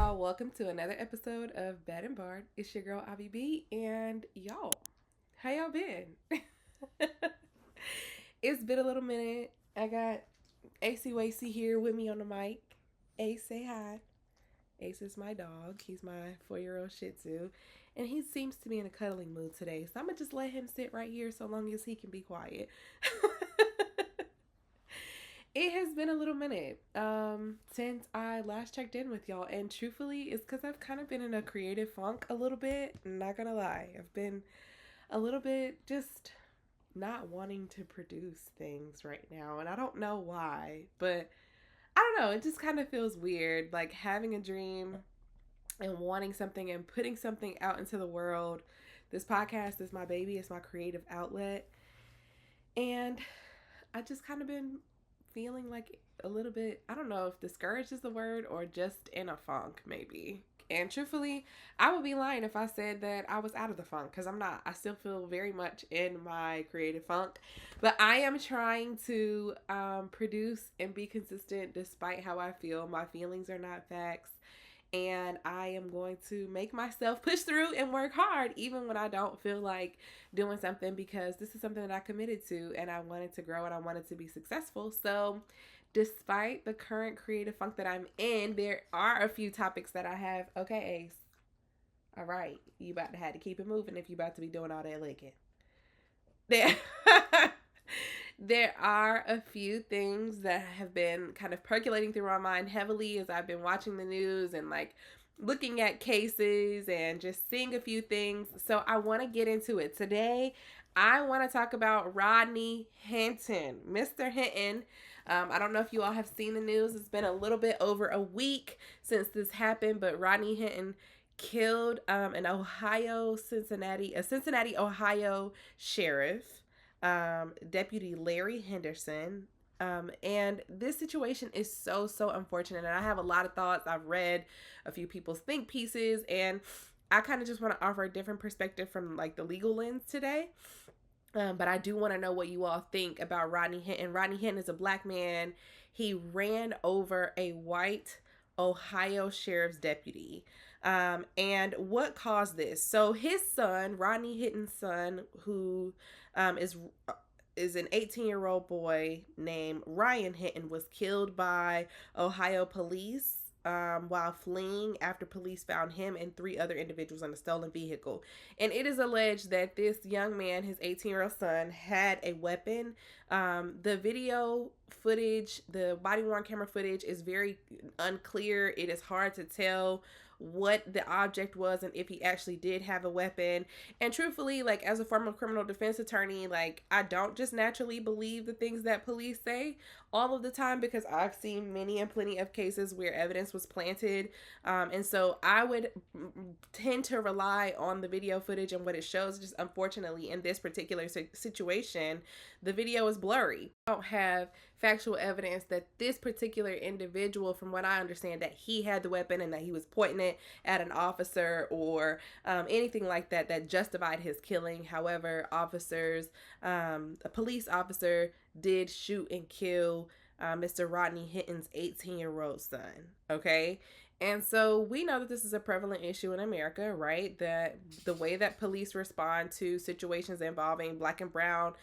y'all. Welcome to another episode of Bad and Barred. It's your girl Avi B, and y'all, how y'all been? It's been a little minute. I got AC Wacy here with me on the mic. Ace, say hi. Ace is my dog. He's my 4-year-old Shih Tzu, and he seems to be in a cuddling mood today. So I'm gonna just let him sit right here so long as he can be quiet. It has been a little minute since I last checked in with y'all, and truthfully, it's because I've kind of been in a creative funk a little bit. Not gonna lie, I've been a little bit just not wanting to produce things right now, and I don't know why, but I don't know. It just kind of feels weird, like having a dream and wanting something and putting something out into the world. This podcast is my baby, it's my creative outlet, and I just kind of been feeling like a little bit, I don't know if discouraged is the word or just in a funk, maybe. And truthfully, I would be lying if I said that I was out of the funk, because I'm not. I still feel very much in my creative funk. But I am trying to produce and be consistent despite how I feel. My feelings are not facts. And I am going to make myself push through and work hard even when I don't feel like doing something, because this is something that I committed to and I wanted to grow and I wanted to be successful. So despite the current creative funk that I'm in, there are a few topics that I have. Okay, Ace. All right. You about to have to keep it moving if you about to be doing all that licking. There. There are a few things that have been kind of percolating through my mind heavily as I've been watching the news and like looking at cases and just seeing a few things. So I want to get into it. Today, I want to talk about Rodney Hinton. Mr. Hinton, I don't know if you all have seen the news. It's been a little bit over a week since this happened, but Rodney Hinton killed a Cincinnati, Ohio sheriff, Deputy Larry Henderson. And this situation is so unfortunate. And I have a lot of thoughts. I've read a few people's think pieces, and I kind of just want to offer a different perspective from like the legal lens today. But I do want to know what you all think about Rodney Hinton. Rodney Hinton is a black man. He ran over a white Ohio sheriff's deputy. And what caused this? So his son, Rodney Hinton's son, who is an 18-year-old boy named Ryan Hinton, was killed by Ohio police while fleeing after police found him and 3 other individuals in a stolen vehicle. And it is alleged that this young man, his 18-year-old son, had a weapon. The video footage, the body-worn camera footage is very unclear. It is hard to tell what the object was and if he actually did have a weapon. And truthfully, like as a former criminal defense attorney, like I don't just naturally believe the things that police say all of the time, because I've seen many and plenty of cases where evidence was planted. And so I would tend to rely on the video footage and what it shows. Just unfortunately, in this particular situation, the video is blurry. I don't have factual evidence that this particular individual, from what I understand, that he had the weapon and that he was pointing it at an officer or anything like that that justified his killing. However, a police officer did shoot and kill Mr. Rodney Hinton's 18-year-old son. Okay. And so we know that this is a prevalent issue in America, right? That the way that police respond to situations involving black and brown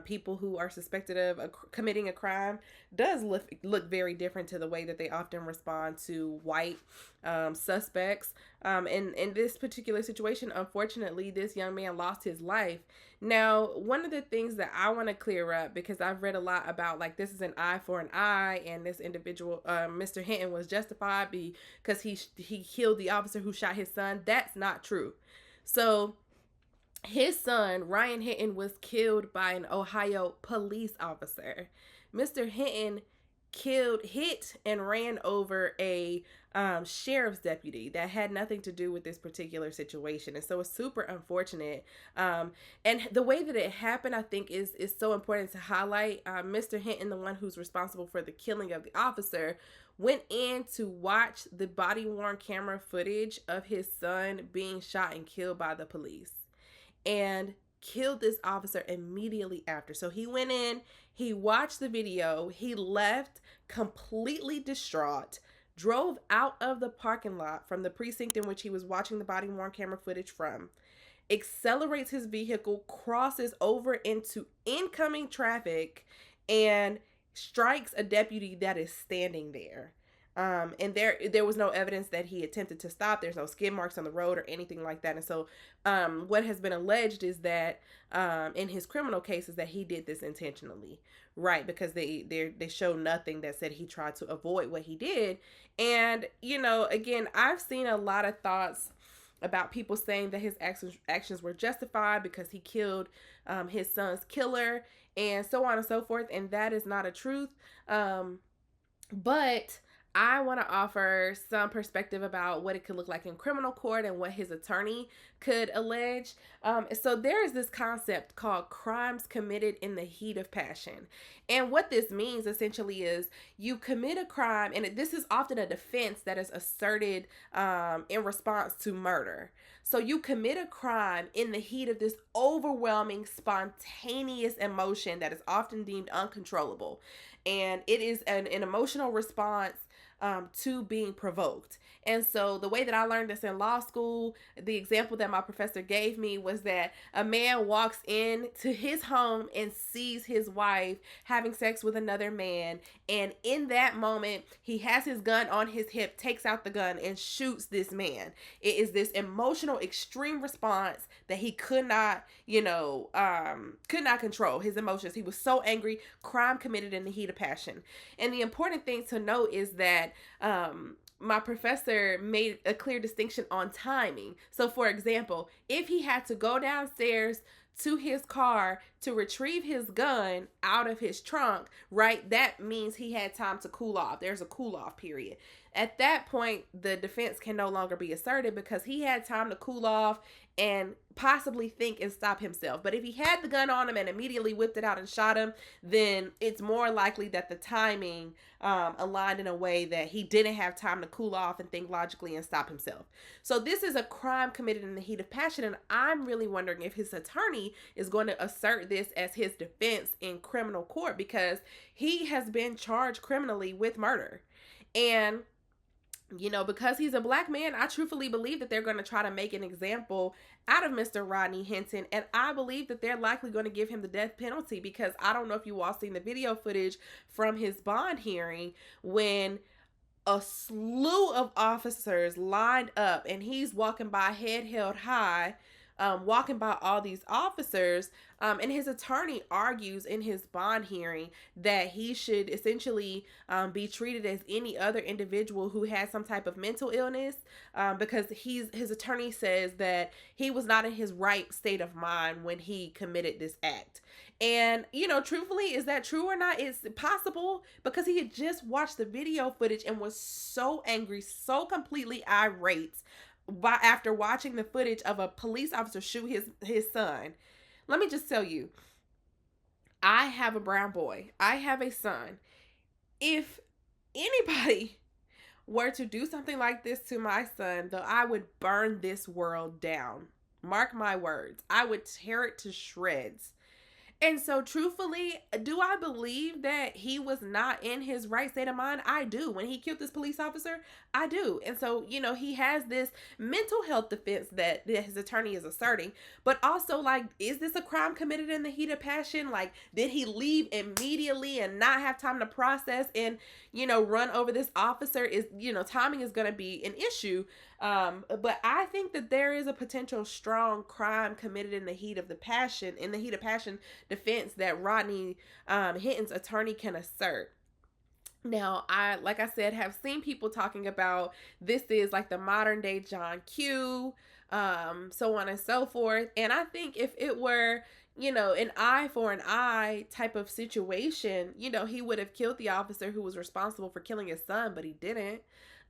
people who are suspected of committing a crime does look very different to the way that they often respond to white suspects. In this particular situation, unfortunately, this young man lost his life. Now, one of the things that I want to clear up, because I've read a lot about like this is an eye for an eye, and this individual, Mr. Hinton, was justified because he killed the officer who shot his son. That's not true. So his son, Ryan Hinton, was killed by an Ohio police officer. Mr. Hinton hit and ran over a sheriff's deputy that had nothing to do with this particular situation. And so it's super unfortunate. And the way that it happened, I think, is so important to highlight. Mr. Hinton, the one who's responsible for the killing of the officer, went in to watch the body-worn camera footage of his son being shot and killed by the police, and killed this officer immediately after. So he went in, he watched the video, he left completely distraught, drove out of the parking lot from the precinct in which he was watching the body worn camera footage from, accelerates his vehicle, crosses over into incoming traffic, and strikes a deputy that is standing there. And there was no evidence that he attempted to stop. There's no skid marks on the road or anything like that. And so what has been alleged is that in his criminal cases that he did this intentionally, right? Because they show nothing that said he tried to avoid what he did. And, you know, again, I've seen a lot of thoughts about people saying that his actions were justified because he killed his son's killer and so on and so forth. And that is not a truth. But I want to offer some perspective about what it could look like in criminal court and what his attorney could allege. So there is this concept called crimes committed in the heat of passion. And what this means essentially is you commit a crime, and this is often a defense that is asserted in response to murder. So you commit a crime in the heat of this overwhelming, spontaneous emotion that is often deemed uncontrollable. And it is an emotional response to being provoked. And so the way that I learned this in law school, the example that my professor gave me was that a man walks in to his home and sees his wife having sex with another man. And in that moment, he has his gun on his hip, takes out the gun and shoots this man. It is this emotional, extreme response that he could not, could not control his emotions. He was so angry, crime committed in the heat of passion. And the important thing to note is that my professor made a clear distinction on timing. So, for example, if he had to go downstairs to his car to retrieve his gun out of his trunk, right, that means he had time to cool off. There's a cool off period. At that point, the defense can no longer be asserted because he had time to cool off and possibly think and stop himself. But if he had the gun on him and immediately whipped it out and shot him, then it's more likely that the timing aligned in a way that he didn't have time to cool off and think logically and stop himself. So this is a crime committed in the heat of passion, and I'm really wondering if his attorney is going to assert this as his defense in criminal court, because he has been charged criminally with murder. And because he's a black man, I truthfully believe that they're going to try to make an example out of Mr. Rodney Hinton. And I believe that they're likely going to give him the death penalty, because I don't know if you all seen the video footage from his bond hearing when a slew of officers lined up and he's walking by head held high, walking by all these officers, and his attorney argues in his bond hearing that he should essentially be treated as any other individual who has some type of mental illness, because his attorney says that he was not in his right state of mind when he committed this act. And, truthfully, is that true or not? It's possible, because he had just watched the video footage and was so angry, so completely irate after watching the footage of a police officer shoot his son. Let me just tell you, I have a brown boy. I have a son. If anybody were to do something like this to my son, though, I would burn this world down. Mark my words. I would tear it to shreds. And so, truthfully, do I believe that he was not in his right state of mind? I do. When he killed this police officer, I do. And so, he has this mental health defense that his attorney is asserting. But also, is this a crime committed in the heat of passion? Did he leave immediately and not have time to process and, run over this officer? Timing is going to be an issue. But I think that there is a potential strong crime committed in the heat of passion defense that Rodney Hinton's attorney can assert. Now, like I said, have seen people talking about this is like the modern day John Q, so on and so forth. And I think if it were, an eye for an eye type of situation, he would have killed the officer who was responsible for killing his son, but he didn't.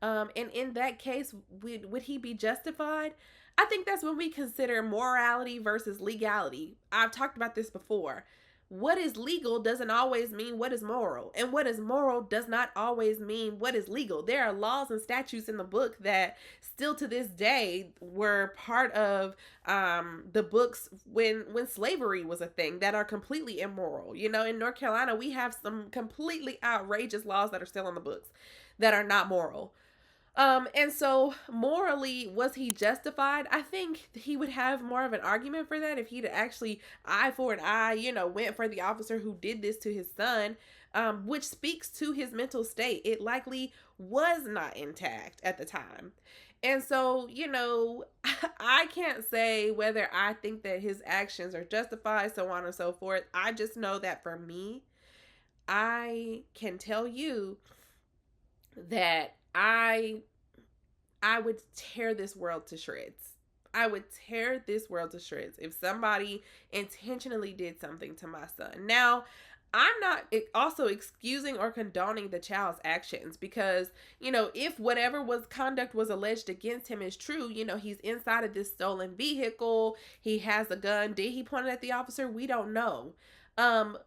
And in that case, would he be justified? I think that's when we consider morality versus legality. I've talked about this before. What is legal doesn't always mean what is moral. And what is moral does not always mean what is legal. There are laws and statutes in the book that still to this day were part of the books when slavery was a thing that are completely immoral. In North Carolina, we have some completely outrageous laws that are still in the books that are not moral. And so morally, was he justified? I think he would have more of an argument for that if he'd actually eye for an eye, went for the officer who did this to his son, which speaks to his mental state. It likely was not intact at the time. And so, I can't say whether I think that his actions are justified, so on and so forth. I just know that for me, I can tell you that I would tear this world to shreds. I would tear this world to shreds if somebody intentionally did something to my son. Now, I'm not also excusing or condoning the child's actions because, if whatever was conduct was alleged against him is true, he's inside of this stolen vehicle, he has a gun. Did he point it at the officer? We don't know.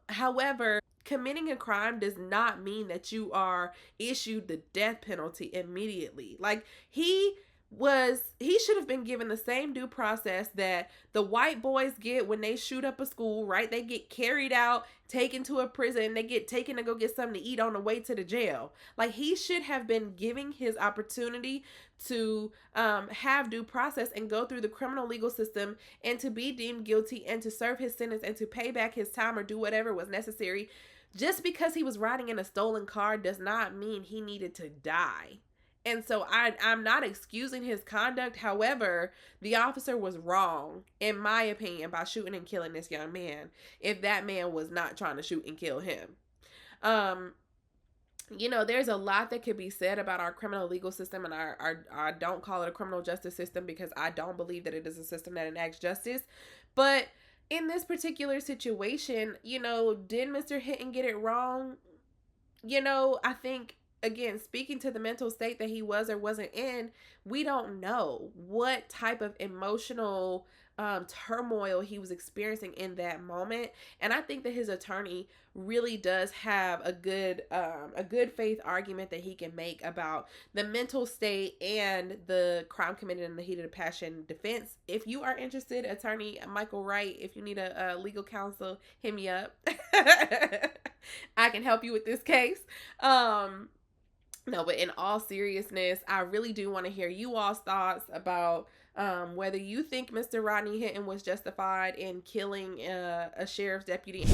However, committing a crime does not mean that you are issued the death penalty immediately. Like he should have been given the same due process that the white boys get when they shoot up a school, right? They get carried out, taken to a prison, they get taken to go get something to eat on the way to the jail. Like he should have been giving his opportunity to have due process and go through the criminal legal system and to be deemed guilty and to serve his sentence and to pay back his time or do whatever was necessary. Just because he was riding in a stolen car does not mean he needed to die. And so I'm not excusing his conduct. However, the officer was wrong, in my opinion, by shooting and killing this young man if that man was not trying to shoot and kill him. There's a lot that could be said about our criminal legal system, and I don't call it a criminal justice system because I don't believe that it is a system that enacts justice. But in this particular situation, did Mr. Hinton get it wrong? I think, again, speaking to the mental state that he was or wasn't in, we don't know what type of emotional turmoil he was experiencing in that moment. And I think that his attorney really does have a good faith argument that he can make about the mental state and the crime committed in the heat of passion defense. If you are interested, attorney Michael Wright, if you need a legal counsel, hit me up. I can help you with this case. No, but in all seriousness, I really do want to hear you all's thoughts about whether you think Mr. Rodney Hinton was justified in killing a sheriff's deputy.